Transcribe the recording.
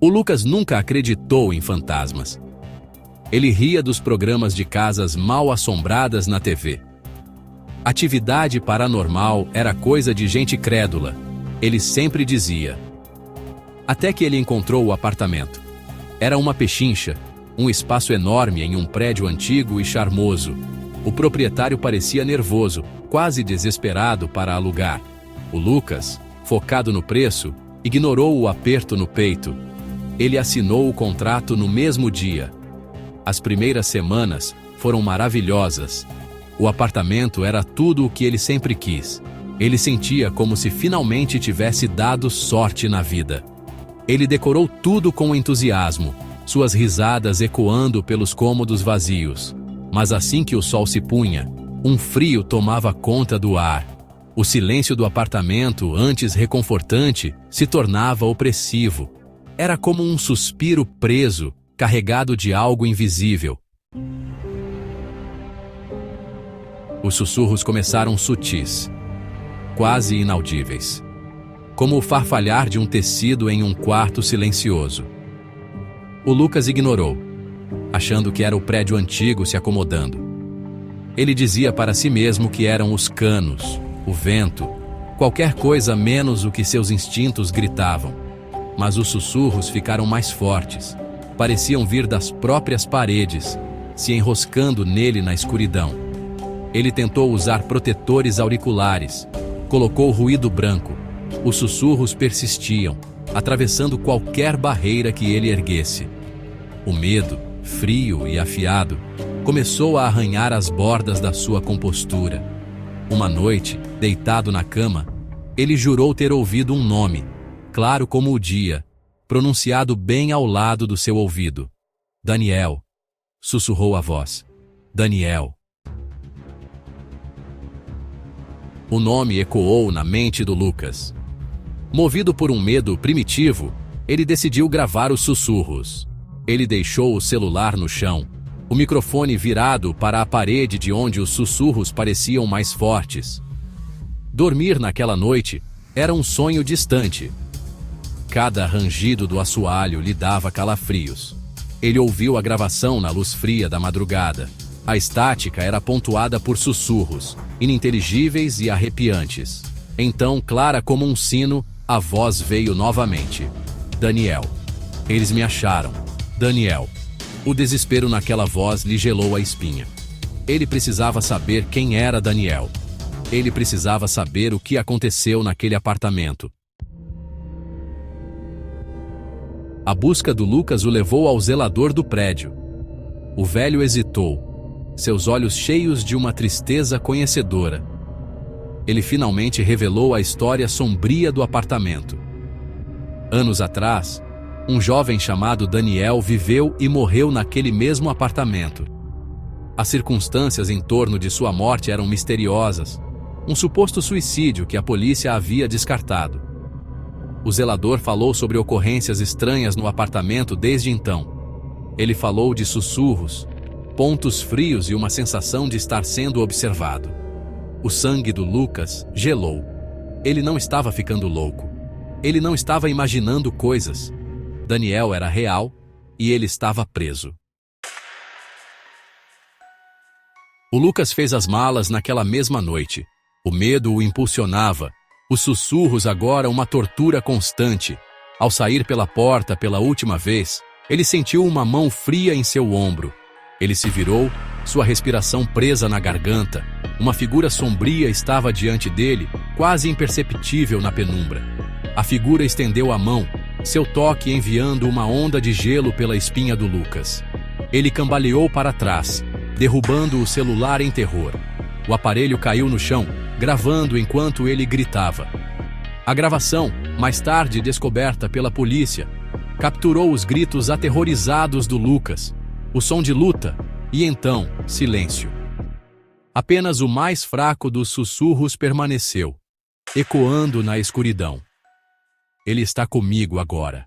O Lucas nunca acreditou em fantasmas. Ele ria dos programas de casas mal assombradas na TV. Atividade paranormal era coisa de gente crédula, ele sempre dizia. Até que ele encontrou o apartamento. Era uma pechincha, um espaço enorme em um prédio antigo e charmoso. O proprietário parecia nervoso, quase desesperado para alugar. O Lucas, focado no preço, ignorou o aperto no peito. Ele assinou o contrato no mesmo dia. As primeiras semanas foram maravilhosas. O apartamento era tudo o que ele sempre quis. Ele sentia como se finalmente tivesse dado sorte na vida. Ele decorou tudo com entusiasmo, suas risadas ecoando pelos cômodos vazios. Mas assim que o sol se punha, um frio tomava conta do ar. O silêncio do apartamento, antes reconfortante, se tornava opressivo. Era como um suspiro preso, carregado de algo invisível. Os sussurros começaram sutis, quase inaudíveis, como o farfalhar de um tecido em um quarto silencioso. O Lucas ignorou, achando que era o prédio antigo se acomodando. Ele dizia para si mesmo que eram os canos, o vento, qualquer coisa menos o que seus instintos gritavam. Mas os sussurros ficaram mais fortes. Pareciam vir das próprias paredes, se enroscando nele na escuridão. Ele tentou usar protetores auriculares. Colocou ruído branco. Os sussurros persistiam, atravessando qualquer barreira que ele erguesse. O medo, frio e afiado, começou a arranhar as bordas da sua compostura. Uma noite, deitado na cama, ele jurou ter ouvido um nome, claro como o dia, pronunciado bem ao lado do seu ouvido. Daniel, sussurrou a voz. Daniel. O nome ecoou na mente do Lucas. Movido por um medo primitivo, ele decidiu gravar os sussurros. Ele deixou o celular no chão, o microfone virado para a parede de onde os sussurros pareciam mais fortes. Dormir naquela noite era um sonho distante. Cada rangido do assoalho lhe dava calafrios. Ele ouviu a gravação na luz fria da madrugada. A estática era pontuada por sussurros, ininteligíveis e arrepiantes. Então, clara como um sino, a voz veio novamente. Daniel. Eles me acharam. Daniel. O desespero naquela voz lhe gelou a espinha. Ele precisava saber quem era Daniel. Ele precisava saber o que aconteceu naquele apartamento. A busca do Lucas o levou ao zelador do prédio. O velho hesitou, seus olhos cheios de uma tristeza conhecedora. Ele finalmente revelou a história sombria do apartamento. Anos atrás, um jovem chamado Daniel viveu e morreu naquele mesmo apartamento. As circunstâncias em torno de sua morte eram misteriosas, um suposto suicídio que a polícia havia descartado. O zelador falou sobre ocorrências estranhas no apartamento desde então. Ele falou de sussurros, pontos frios e uma sensação de estar sendo observado. O sangue do Lucas gelou. Ele não estava ficando louco. Ele não estava imaginando coisas. Daniel era real e ele estava preso. O Lucas fez as malas naquela mesma noite. O medo o impulsionava. Os sussurros agora uma tortura constante. Ao sair pela porta pela última vez, ele sentiu uma mão fria em seu ombro. Ele se virou, sua respiração presa na garganta. Uma figura sombria estava diante dele, quase imperceptível na penumbra. A figura estendeu a mão, seu toque enviando uma onda de gelo pela espinha do Lucas. Ele cambaleou para trás, derrubando o celular em terror. O aparelho caiu no chão, gravando enquanto ele gritava. A gravação, mais tarde descoberta pela polícia, capturou os gritos aterrorizados do Lucas, o som de luta e então silêncio. Apenas o mais fraco dos sussurros permaneceu, ecoando na escuridão. Ele está comigo agora.